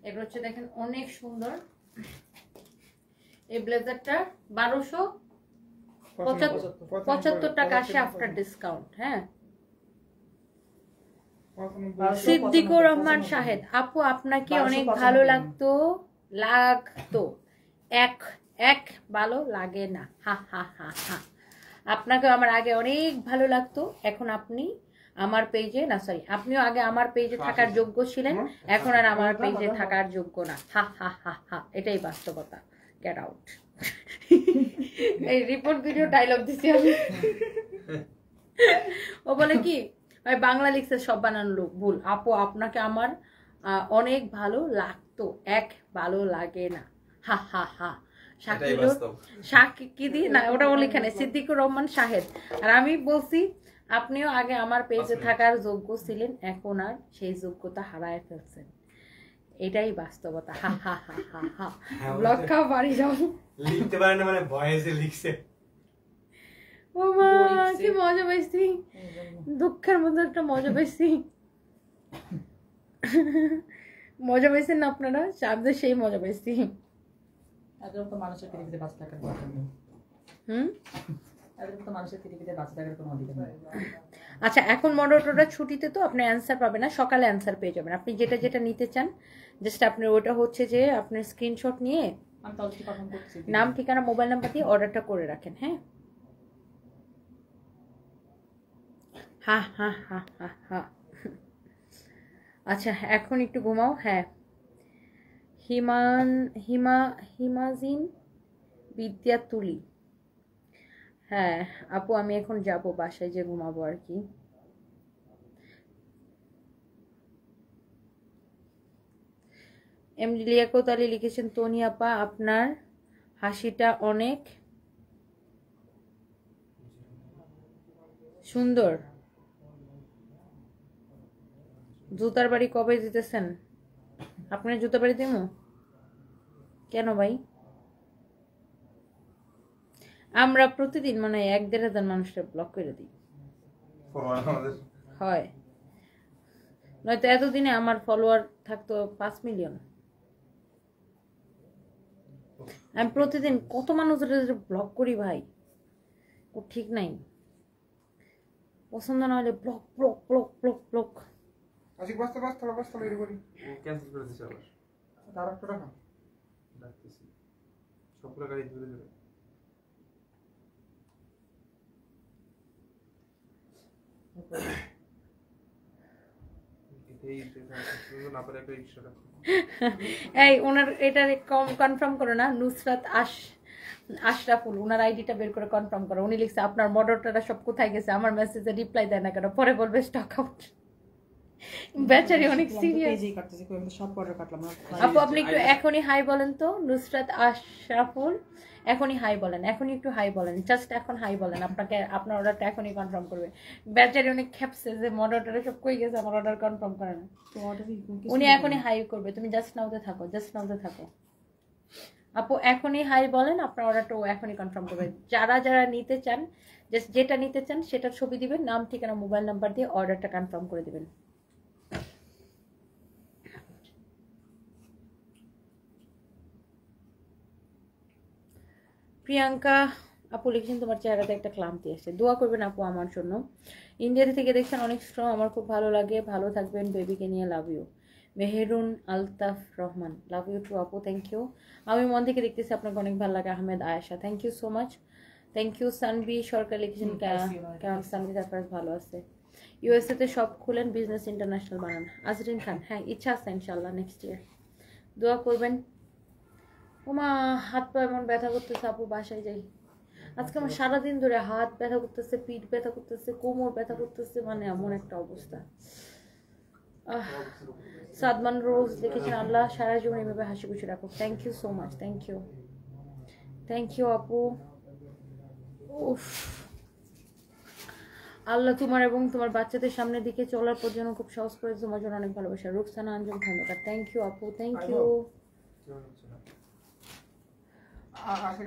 এগুলো হচ্ছে দেখেন অনেক সুন্দর এই ব্লেজারটা 1275 টাকা আসে আফটার ডিসকাউন্ট হ্যাঁ সিদ্দিকুর রহমান শাহেদ আপু আপনাকে অনেক ভালো লাগতো এক ভালো লাগে না হা হা হা হা আপনাকে আমার আগে অনেক ভালো লাগতো এখন আপনি আমার পেজে না সরি আপনিও আগে আমার পেজে থাকার যোগ্য ছিলেন এখন আর আমার পেজে থাকার যোগ্য না হা হা হা হা এটাই বাস্তবতা গেট আউট এই রিপোর্ট ভিডিও ডায়লগ দিছি আমি ও বলে কি ভাই বাংলা লিখছে সব বানানো লোক ভুল আপু আপনাকে আমার অনেক ভালো লাগতো এক ভালো লাগে না হা হা হা সাকিদি না ওটা বলে এখানে সিদ্দিকুর রহমান শাহেদ আর আমি বলছি আপনিও আগে আমার পেজে থাকার যোগ্য ছিলেন এখন আর সেই যোগ্যতা হারায় ফেলছেন এটাই বাস্তবতা হা হা হা হা হা ব্লগ খাও বাড়ি যাও লিখতে পারে না মানে ভয়েসে লিখছে ও মা কি মজা পাইছি দুঃখের মধ্যে একটা মজা পাইছি মজা পাইছেন না আপনারা চাঁদে সেই মজা পাইছি এরকম তো মানুষের পৃথিবীতে বাঁচে থাকার কোনো অধিকার নেই এরকম তো মানুষের পৃথিবীতে বাঁচে থাকার কোনো অধিকার নেই আচ্ছা এখন মডারেটররা ছুটিতে তো আপনি অ্যান্সার পাবেন না সকালে অ্যান্সার পেয়ে যাবেন আপনি যেটা যেটা নিতে চান জাস্ট আপনি ওটা হচ্ছে যে আপনার স্ক্রিনশট নিয়ে আমি তাহলে পারফর্ম করতেছি নাম ঠিকানা মোবাইল নাম্বার দিয়ে অর্ডারটা করে রাখেন হ্যাঁ হা হা হা হা হা আচ্ছা এখন একটু ঘুমাও হ্যাঁ হিমাজিন বিদ্যা তুলি হ্যাঁ আপু আমি এখন যাব বাসায় যে ঘুমাবো আর কি এমডি লিয়াকত আলী লিখেছেন তনি আপা আপনার হাসিটা অনেক সুন্দর জুতার বাড়ি কবে দিতেছেন আপনার জুতা বাড়ি দেবো কেন ভাই আমরা প্রতিদিন মানে 1-1.5 মানুষটা ব্লক করে দিই হয় নয়তো এতদিনে আমার ফলোয়ার থাকতো 5 মিলিয়ন আমি প্রতিদিন কত মানুষের ব্লক করি ভাই ও ঠিক নাই পছন্দ না হলে block block block block block আজকে বস্তা রেডি করি ও ক্যান্সেল করে দিছে আবার আর একটা টাকা ডাকতেছি সবগুলো গাড়ি ধরে ধরে এই ওনার এটা কনফার্ম করো না নুসরাত আশরাফুল ওনার আইডিটা বের করে কনফার্ম করো উনি লিখছে আপনার মডারেটররা সব কোথায় গেছে আমার মেসেজে রিপ্লাই দেয় না কেন পরে বলবে স্টক আউট বেচারি অনেক সিরিয়াস সব অর্ডার কাটলাম আপু আপনি একটু এখনই হাই বলেন তো নুসরাত আশরাফুল এখনই হাই বলেন এখনই একটু হাই বলেন জাস্ট এখন হাই বলেন আপনাকে আপনার অর্ডারটা এখনই কনফার্ম করবে বেচারি অনেক খেপছে যে মডারেটরে সব কই গেছে আমার অর্ডার কনফার্ম করে না উনি এখনই হাই করবে তুমি জাস্ট নাওতে থাকো আপু এখনই হাই বলেন, আপনার অর্ডারটা এখনই কনফার্ম করবেন। যারা যারা নিতে চান, জাস্ট যেটা নিতে চান সেটার ছবি দিবেন, নাম ঠিকানা মোবাইল নাম্বার দিয়ে অর্ডারটা কনফার্ম করে দিবেন। প্রিয়াঙ্কা আপু লিখছেন তোমার চেহারাতে একটা ক্লান্তি আসছে, দোয়া করবেন আপু আমার জন্য। ইন্ডিয়া থেকে দেখছেন, অনেক স্ট্রং, আমার খুব ভালো লাগে, ভালো থাকবেন, বেবিকে নিয়ে, love you. Meherun Altaf Rahman, love you too আপু, থ্যাংক ইউ। আমি মন থেকে দেখতেছি আপনাকে অনেক ভালো লাগে। Ahmed Ayesha, thank you so much, thank you. Sanbi Sarkar লিখেছেন কেমন, সানবি সারফারাজ ভালো আছে। ইউএসএ তে সব খুলেন, বিজনেস ইন্টারন্যাশনাল বানান। আজরিন খান, হ্যাঁ ইচ্ছা আছে ইনশাল্লাহ নেক্সট ইয়ার, দোয়া করবেন। ওমা হাত পা এমন ব্যথা করতেছে আপু, বাসায় যাই। আজকে আমার সারাদিন ধরে হাত ব্যথা করতেছে, পিঠ ব্যথা করতেছে, কোমর ব্যথা করতেছে, মানে এমন একটা অবস্থা। সাদমান রোজ লিখেছেন, আল্লাহ সারা জীবন এভাবে হাসি খুশি রাখো, thank you so much, thank you, thank you আপু। উফ, আল্লাহ তোমার এবং তোমার বাচ্চাদের সামনের দিকে চলার পর যেন খুব সহজ করে, তোমার জন্য অনেক ভালোবাসা। রুকসানা আঞ্জুম খন্দকার, থ্যাংক ইউ আপু, থ্যাংক ইউ।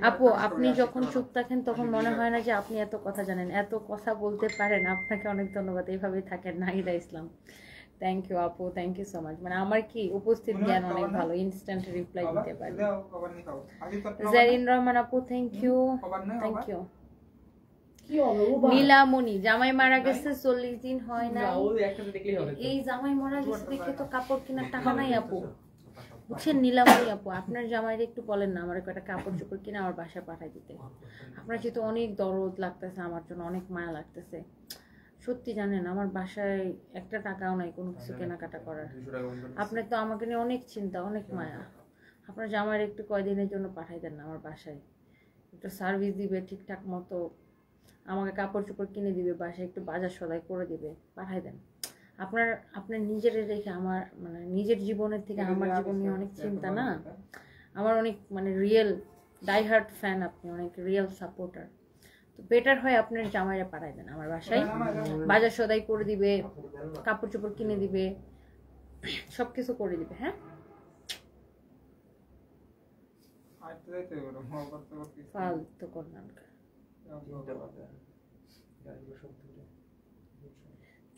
আপু আপনি যখন চুপ থাকেন তখন মনে হয় না যে আপনি এত কথা জানেন, এত কথা বলতে পারেন, আপনাকে অনেক ধন্যবাদ, এইভাবেই থাকেন। নাহিদা ইসলাম, থ্যাংক ইউ আপু, থ্যাংক ইউ সো মাচ। মানে আমার কি উপস্থিত জ্ঞান অনেক ভালো, ইনস্ট্যান্ট রিপ্লাই দিতে পারি। জারিন রহমান আপু, thank you, thank you. Nilamoni, জামাই মারা গেছে 40 দিন হয় না, এই জামাই মারা গেছে দেখে তো কাপড় কেনার টাকা নাই আপু, বুঝছেন? নীলামণি আপু, আপনার জামাইরে একটু বলেন না আমার একটা কাপড় চোপড় কিনে আমার বাসায় পাঠাই দিতে। আপনার যেহেতু অনেক দরদ লাগতেছে আমার জন্য, অনেক মায়া লাগতেছে সত্যি, জানেন আমার বাসায় একটা টাকাও নাই কোনো কিছু কেনাকাটা করার। আপনার তো আমাকে নিয়ে অনেক চিন্তা, অনেক মায়া। আপনার জামাইরে একটু কয়দিনের জন্য পাঠাই দেন না আমার বাসায়, একটু সার্ভিস দিবে ঠিকঠাক মতো, আমাকে কাপড় চোপড় কিনে দিবে, বাসায় একটু বাজার সদাই করে দিবে, পাঠাই দেন। আপনার নিজের রেখে আমার মানে নিজের জীবনের থেকে আমার জীবন নিয়ে অনেক চিন্তা না, আমার অনেক মানে রিয়েল ডাই হার্ট ফ্যান আপনি, অনেক রিয়েল সাপোর্টার। তো বেটার হয় আপনার জামাইরা পাঠাই দেন আমার বাসায়, বাজার সদাই করে দিবে, কাপড় চোপড় কিনে দিবে, সবকিছু করে দিবে। হ্যাঁ ফালতু করলাম।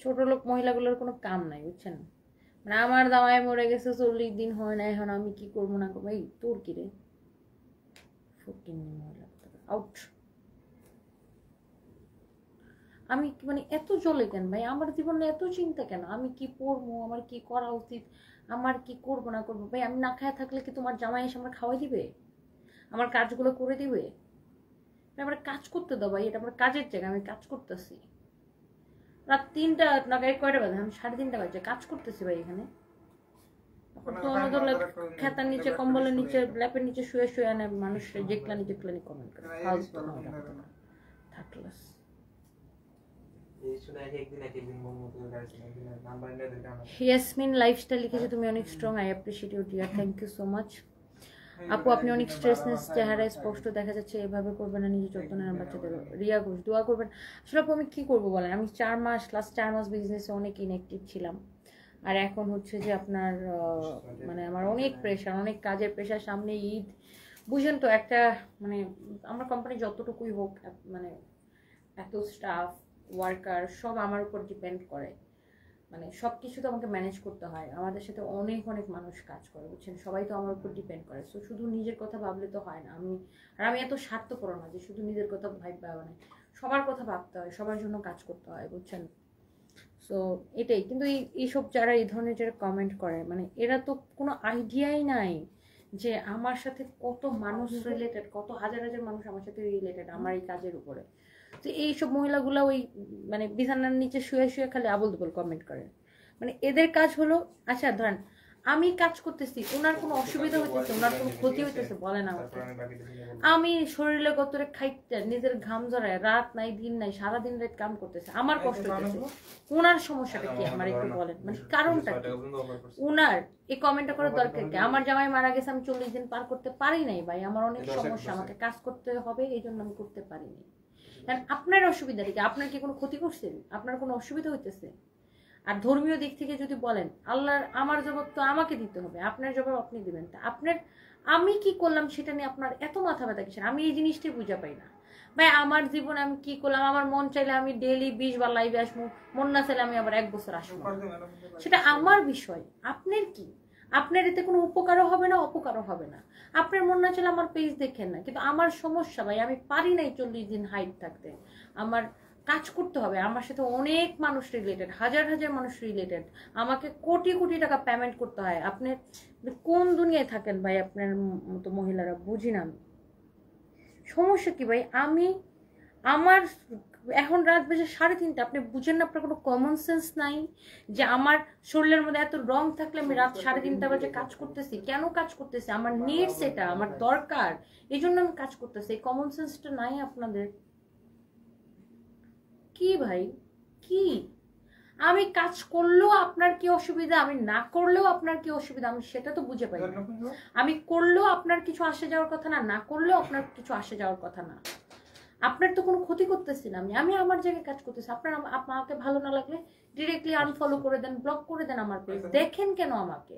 ছোট লোক মহিলাগুলোর কোনো কাম নাই, বুঝছেন? মানে আমার জামাই মরে গেছে 40 দিন হয় না, এখন আমি কি করবো না করবো, এই তোর কি রে মহিলা আউট। আমি মানে এত জ্বলে কেন ভাই, আমার জীবনে এত চিন্তা কেন, আমি কি পড়বো, আমার কি করা উচিত, আমার কি করবো না করবো। ভাই আমি না খায় থাকলে কি তোমার জামাই এসে আমার খাওয়াই দিবে, আমার কাজগুলো করে দিবে? আমার কাজ করতে দাও ভাই, এটা আমার কাজের জায়গা, আমি কাজ করতেছি। রাত 3টা নাগাদ, কয়টা বাজে, আমি 3:30 বাজে কাজ করতেছি ভাই এখানে। খেতার নিচে, কম্বলের নিচে, ল্যাপের নিচে শুয়ে শুয়ে আনে মানুষ যেগুলানি যেগুলানি কমেন্ট করে, থাকলাস। ইয়াসমিন লাইফস্টাইল লিখেছে, তুমি অনেক strong, I appreciate you dear, thank you so much আপু। আপনি অনেক স্ট্রেসনেস চেহারায় স্পষ্ট দেখা যাচ্ছে, এভাবে করবেন না, নিজে যত্ন নেন বাচ্চাদের। রিয়া ঘোষ, দোয়া করবেন। আসলে আপু আমি কি করবো বলেন, আমি লাস্ট 4 মাস বিজনেসে অনেক ইনঅ্যাক্টিভ ছিলাম, আর এখন হচ্ছে যে আপনার মানে আমার অনেক প্রেশার, অনেক কাজের প্রেশার, সামনে ঈদ, বুঝেন তো একটা মানে আমার কোম্পানি যতটুকুই হোক মানে এত স্টাফ ওয়ার্কার সব আমার উপর ডিপেন্ড করে, মানে সব কিছু তো আমাকে ম্যানেজ করতে হয়, আমাদের সাথে অনেক অনেক মানুষ কাজ করে, বুঝছেন? সবাই তো আমার উপর ডিপেন্ড করে। সো শুধু নিজের কথা ভাবলে তো হয় না, আমি এত স্বার্থপর না যে শুধু নিজের কথা ভাববা, মানে সবার কথা ভাবতে হয়, সবার জন্য কাজ করতে হয়, বুঝছেন? সো এটাই। কিন্তু এইসব যারা এই ধরনের যারা কমেন্ট করে, মানে এরা তো কোনো আইডিয়াই নাই যে আমার সাথে কত মানুষ রিলেটেড, কত হাজার হাজার মানুষ আমার সাথে রিলেটেড আমার এই কাজের উপরে। তো এইসব মহিলাগুলো ওই মানে বিছানার নিচে শুয়ে শুয়ে খালি আবল দুবল কমেন্ট করে। মানে এদের কাজ হলো, আচ্ছা ধরেন আমি কাজ করতেছি, ওনার কোনো অসুবিধা হইতেছে, ওনার কোনো ক্ষতি হইতেছে, বলেন আমাকে। আমি শরীরে কতরে খাইতে নিজের ঘাম ঝরায়, রাত নাই দিন নাই, সারাদিন রাত কাম করতেছে, আমার কষ্ট হইতেছে, ওনার সমস্যাটা কি আমার একটু বলেন, মানে কারণটা কি? ওনার এই কমেন্টটা করার দরকার কি? আমার জামাই মারা গেছে, আমি 40 দিন পার করতে পারি নাই ভাই, আমার অনেক সমস্যা, আমাকে কাজ করতে হবে, এই জন্য আমি করতে পারিনি। কারণ আপনার অসুবিধা কি? আপনার কি কোনো ক্ষতি করছেন? আপনার কোনো অসুবিধা হইতেছে? আর ধর্মীয় দিক থেকে যদি বলেন, আল্লাহর আমার জবাব তো আমাকে দিতে হবে, আপনার জবাব আপনি দিবেন। তা আমি কি করলাম সেটা নিয়ে আপনার এত মাথা ব্যথা কিসের? আমি এই জিনিসটাই বুঝে পাই না ভাই। আমার জীবনে আমি কি করলাম? আমার মন চাইলে আমি ডেইলি 20 বার লাইভে আসবো, মন না চাইলে আমি আবার 1 বছর আসবো, সেটা আমার বিষয়। আপনার কি? আপনার এতে কোনো উপকারও হবে না, অপকারও হবে না। আপনার মন না চাইলে আমার পেজ দেখেন না, কিন্তু আমার সমস্যা ভাই, আমি পারি নাই 40 দিন হাইট থাকতে। আমার কাজ করতে হবে, আমার সাথে অনেক মানুষ রিলেটেড, হাজার হাজার মানুষ রিলেটেড, আমাকে কোটি কোটি টাকা পেমেন্ট করতে হয়। আপনি কোন দুনিয়ায় থাকেন ভাই? আপনার মতো মহিলারা বুঝি না। সমস্যা কি ভাই? আমার এখন রাত বেজে 3:30, আপনি বুঝেন না? আপনার কোনো কমন সেন্স নাই যে আমার শরীরের মধ্যে এত রং থাকলে আমি রাত 3:30 বাজে কাজ করতেছি? কেন কাজ করতেছি? আমার নিডস, এটা আমার দরকার, এই জন্য আমি কাজ করতেছি। এই কমন সেন্সটা নাই আপনাদের। কি ভাই কি? আমি কাজ করলেও আপনার কি অসুবিধা, আমি না করলেও আপনার কি অসুবিধা, আমি সেটা তো বুঝে পাই না। আমি করলেও আপনার কিছু আসে যাওয়ার কথা না, না করলেও আপনার কিছু আসে যাওয়ার কথা না। আপনার তো কোনো ক্ষতি করতেছি না আমি আমার জায়গায় কাজ করতেছি। আপনার আমাকে ভালো না লাগলে ডিরেক্টলি আনফলো করে দেন, ব্লক করে দেন আমার পেজ। দেখেন কেন আমাকে?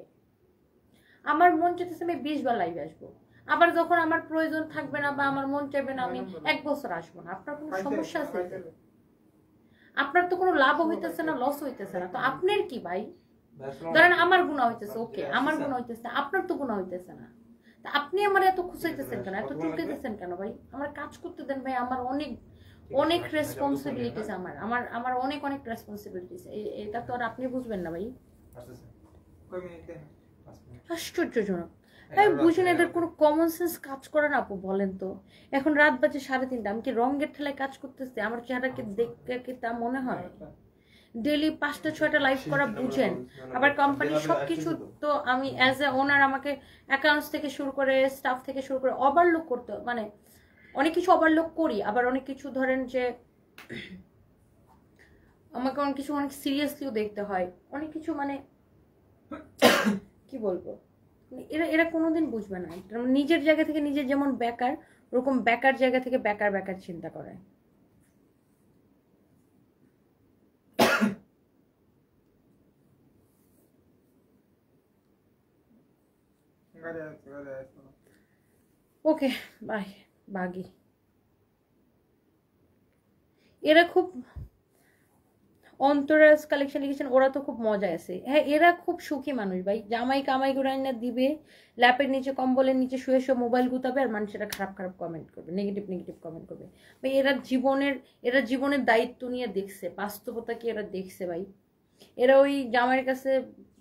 আমার মন চাইতেছে আমি 20 বার লাইভে আসবো, আবার যখন আমার প্রয়োজন থাকবে না বা আমার মন চাইবে না আমি 1 বছর আসবো না। আপনার কোনো সমস্যা আছে? আপনার তো কোনো লাভ হইতেছে না, লস হইতেছে না, তো আপনার কি ভাই? ধরেন আমার গুনাহ হইতেছে, ওকে, আমার গুনাহ হইতেছে, আপনার তো গুনাহ হইতেছে না, তা আপনি আমার এত খুশাইতেছেন কেন, এত চুলকাইতেছেন কেন ভাই? আমার কাজ করতে দেন ভাই। আমার অনেক অনেক রেসপন্সিবিলিটিস, আমার অনেক অনেক রেসপন্সিবিলিটিস। এটা তো আর আপনি বুঝবেন না ভাই। আশ্চর্যজনক। আমি বুঝি না, এদের কোনো কমন সেন্স কাজ করে না আপু, বলেন তো? এখন রাত বাজে 3:30, আমি কি রঙের ঠেলায় কাজ করতেছি? আমার চেহারাকে দেখতে কি তা মনে হয়? ডেইলি 5টা-6টা লাইভ করা বুঝেন, আবার কোম্পানি সবকিছু তো আমি অ্যাজ এ ওনার আমাকে অ্যাকাউন্টস থেকে শুরু করে স্টাফ থেকে শুরু করে ওভারলোক করতে, মানে অনেক কিছু ওভারলোক করি, আবার অনেক কিছু ধরেন যে আমাকে অনেক কিছু অনেক সিরিয়াসলিও দেখতে হয়, অনেক কিছু, মানে কি বলবো, এরা কোনোদিন বুঝবে না। নিজের জায়গা থেকে নিজের যেমন বেকার, ওরকম বেকার জায়গা থেকে বেকার বেকার চিন্তা করে। ওকে বাই বাগি। এরা খুব অন্তরাজ কালেকশন লিখেছেন, ওরা তো খুব মজা আছে। হ্যাঁ, এরা খুব সুখী মানুষ ভাই। জামাই কামাই করে না দিবে, ল্যাপের নিচে কম্বলের নিচে শুয়ে শুয়ে মোবাইল গুতাবে, আর মানুষেরা খারাপ খারাপ কমেন্ট করবে, নেগেটিভ নেগেটিভ কমেন্ট করবে ভাই। এরা জীবনের দায়িত্ব নিয়ে দেখছে, বাস্তবতা কি এরা দেখছে ভাই। এরা ওই জামাইয়ের কাছে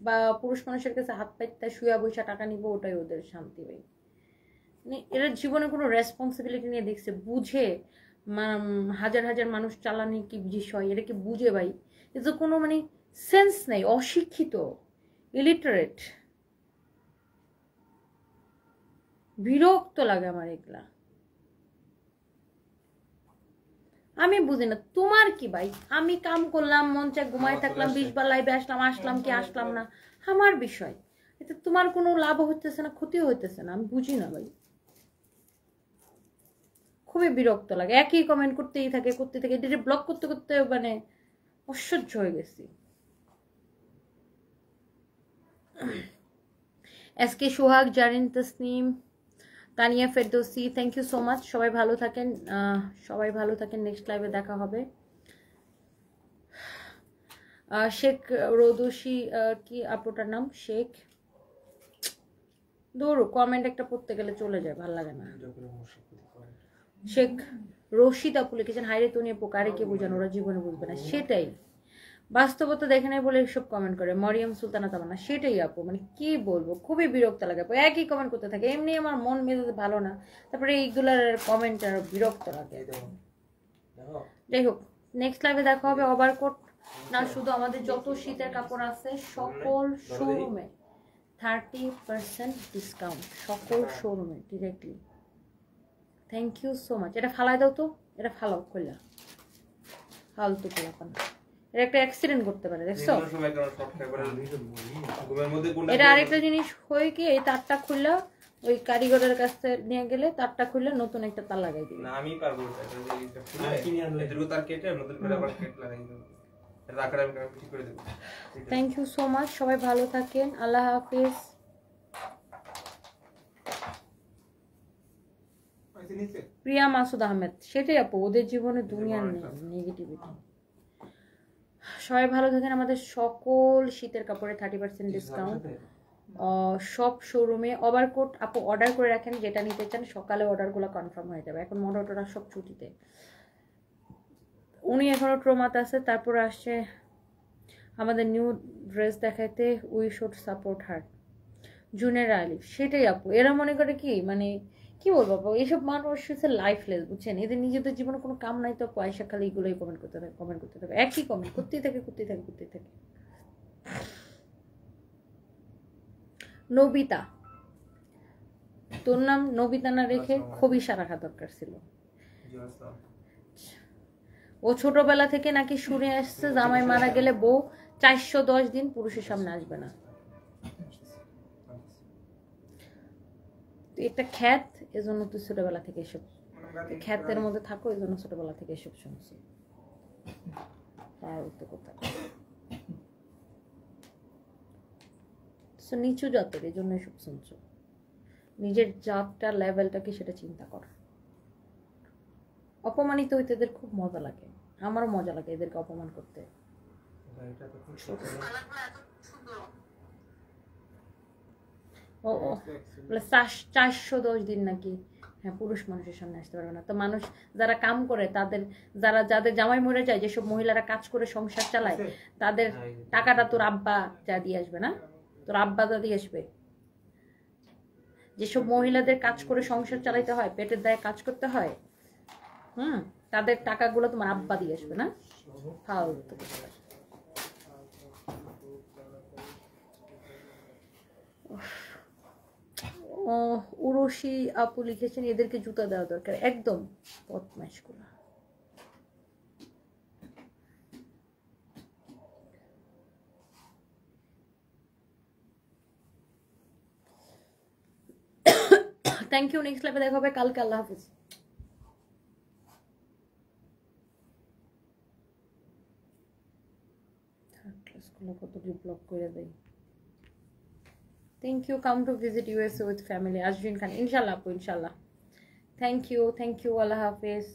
বা পুরুষ মানুষের কাছে হাত পাইতে শুয়া বৈশা টাকা নিব, ওটাই ওদের শান্তি ভাই। মানে এরা জীবনে কোনো রেসপন্সিবিলিটি নিয়ে দেখছে, বুঝে হাজার হাজার মানুষ চালানি কি বিষয়, এটা কি বুঝে ভাই? এতে কোনো মানে সেন্স নেই, অশিক্ষিত, ইলিটারেট। বিরক্ত লাগে আমার এগুলা। আমি বুঝি না তোমার কি ভাই? আমি কাম করলাম, মন চায় ঘুমায় থাকলাম, 20 বার লাইভে আসলাম কি আসলাম না, আমার বিষয়। এতে তোমার কোনো লাভ হইতেছে না, ক্ষতিও হইতেছে না, আমি বুঝি না ভাই। খুবই বিরক্ত লাগে, একই কমেন্ট করতেই থাকে এটা ব্লক করতে করতে মানে অসহ্য হয়ে গেছি। SK Sohag, Jarin Tasnim, Tania Ferdousi, thank you so much. সবাই ভালো থাকেন, নেক্সট লাইভে দেখা হবে। শেখ রোদোশি, কি আপুটার নাম? শেখ দৌড়ো, কমেন্ট একটা পড়তে গেলে চলে যায়, ভালো লাগে না। শেখ রশিদ আপু লিখেছেন, হাইরে তো নিয়ে পোকারে কে বোঝানো, ওরা জীবনে বুঝবে না। সেটাই বাস্তবতা দেখে নাই বলে এসব কমেন্ট করে। মরিয়ম সুলতানা তামান্না, সেটাই আপু, মানে কি বলবো, খুবই বিরক্ত লাগে আপু, একই কমেন্ট করতে থাকে। এমনি আমার মন মেজাজ ভালো না, তারপরে এইগুলার কমেন্ট আর বিরক্ত লাগে। যাই হোক, নেক্সট লাইভে দেখা হবে। ওভারকোট না শুধু আমাদের যত শীতের কাপড় আছে সকল শোরুমে 30% ডিসকাউন্ট, সকল শোরুমে directly. Thank you so much. এটা ফালাই দাও তো, এটা ফালাও খুললা, ফালতু পোলাপান, এটা একটা অ্যাক্সিডেন্ট করতে পারে, দেখছো? এটা আরেকটা জিনিস হয় কি, এই তারটা খুললা ওই কারিগরের কাছে নিয়ে গেলে তারটা খুললে নতুন একটা তার লাগাই দিবে। না আমি পারবো এটা খুলে কিনে আনলে দুটো তার কেটে নতুন করে আবার কেট লাগাই দেব, এটা রাখার আমি ঠিক করে দেব। থ্যাংক ইউ সো মাচ, সবাই ভালো থাকেন, আল্লাহ হাফেজ। প্রিয়া মাসুদ আহমেদ, সেটাই আপু, ওদের জীবনে দুনিয়ার নেগেটিভিটি। সবাই ভালো থাকেন। আমাদের সকল শীতের কাপড়ে 30% ডিসকাউন্ট সব শোরুমে। ওভারকোট আপু অর্ডার করে রাখেন, যেটা নিতে চান সকালে অর্ডারগুলো কনফার্ম হয়ে যাবে। এখন মোটরটা সব ছুটিতে, উনি এখনো ট্রমাতে আছে। তারপর আসছে আমাদের নিউ ড্রেস দেখাইতে, উই শুড সাপোর্ট হার, জুনের আলিফ। সেটাই আপু, এরা মনে করে কি মানে কি বলবো আপু, এইসব মানুষ হচ্ছে লাইফলেস, বুঝছেন? এদের নিজেদের জীবনে কোনো কাম নাই, তো পয়সা খালি এগুলোই কমেন্ট করতে থাকে, একই কমেন্ট করতেই থাকে। নবিতা, তোর নাম নবিতা না রেখে খবিশা রাখা দরকার ছিল। ও ছোটবেলা থেকে নাকি শুনে আসছে জামাই মারা গেলে বউ 410 দিন পুরুষের সামনে আসবে না। এটা খ্যাত, এজন্য তুই ছোটবেলা থেকে এসব খ্যাতের মধ্যে থাকো, এজন্য ছোটবেলা থেকে এসব শুনছি। নিচু জাতের, এই জন্য এসব শুনছো। নিজের জাতটা লেভেলটা কি সেটা চিন্তা কর। অপমানিত হইতে এদের খুব মজা লাগে, আমারও মজা লাগে এদেরকে অপমান করতে। ও বলে 410 দিন নাকি, হ্যাঁ, পুরুষ মানুষের সামনে আসতে পারবে না। তো মানুষ যারা কাম করে, যাদের জামাই মরে যায়, যেসব মহিলারা কাজ করে সংসার চালায়, তাদের টাকাটা তোর আব্বা যা দিয়ে আসবে না, তোর আব্বা যা দিয়ে আসবে। যেসব মহিলাদের কাজ করে সংসার চালাইতে হয়, পেটের দায়ে কাজ করতে হয়, তাদের টাকাগুলো তোমার আব্বা দিয়ে আসবে না। ফালতু। উরশি আপু লিখেছেন, এদেরকে জুতা দেওয়া দরকার, একদম বদমাইশ গুলো। Thank you. নেক্সট লাইভে দেখা হবে কালকে। আল্লাহ হাফিজ। কতগুলো ব্লক করে দেয়। Thank you. Come to visit USA with family. Ashwin Khan. Inshallah, Inshallah. Thank you. Allah Hafiz.